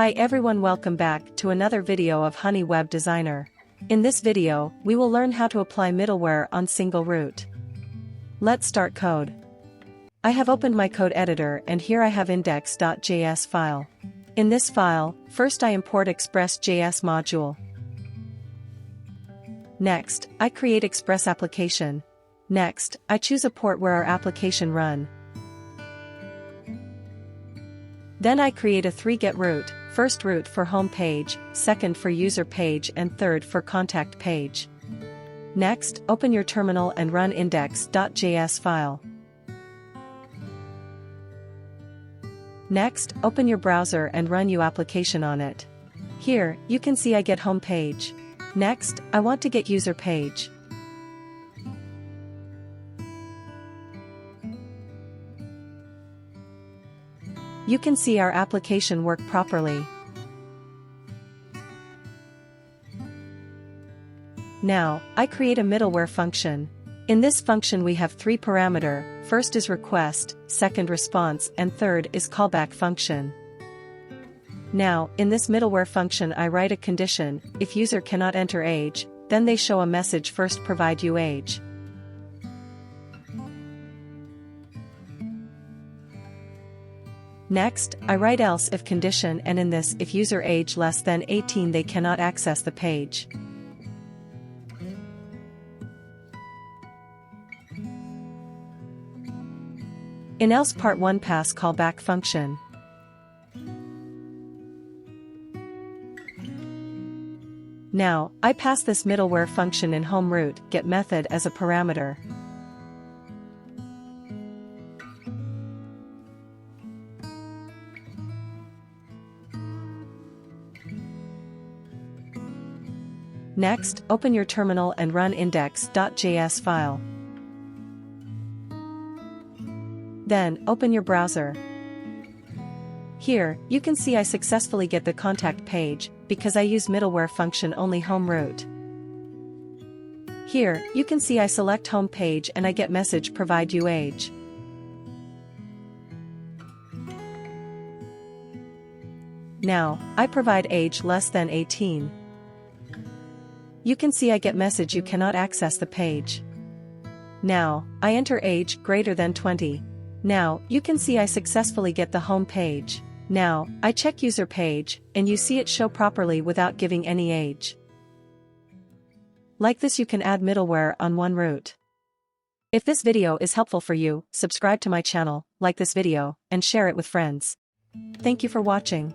Hi everyone, welcome back to another video of Honey Web Designer. In this video, we will learn how to apply middleware on single root. Let's start code. I have opened my code editor and here I have index.js file. In this file, first I import express.js module. Next, I create express application. Next, I choose a port where our application run. Then I create a 3-get route, first route for home page, second for user page and third for contact page. Next, open your terminal and run index.js file. Next, open your browser and run your application on it. Here, you can see I get home page. Next, I want to get user page. You can see our application work properly. Now, I create a middleware function. In this function we have 3 parameters, first is request, second response and third is callback function. Now, in this middleware function I write a condition, if user cannot enter age, then they show a message first provide you age. Next, I write else if condition and in this if user age less than 18 they cannot access the page. In else part 1 pass callback function. Now, I pass this middleware function in home root get method as a parameter. Next, open your terminal and run index.js file. Then, open your browser. Here, you can see I successfully get the contact page, because I use middleware function only home root. Here, you can see I select home page and I get message provide you age. Now, I provide age less than 18. You can see I get message you cannot access the page. Now, I enter age greater than 20. Now, you can see I successfully get the home page. Now, I check user page, and you see it show properly without giving any age. Like this you can add middleware on one root. If this video is helpful for you, subscribe to my channel, like this video, and share it with friends. Thank you for watching.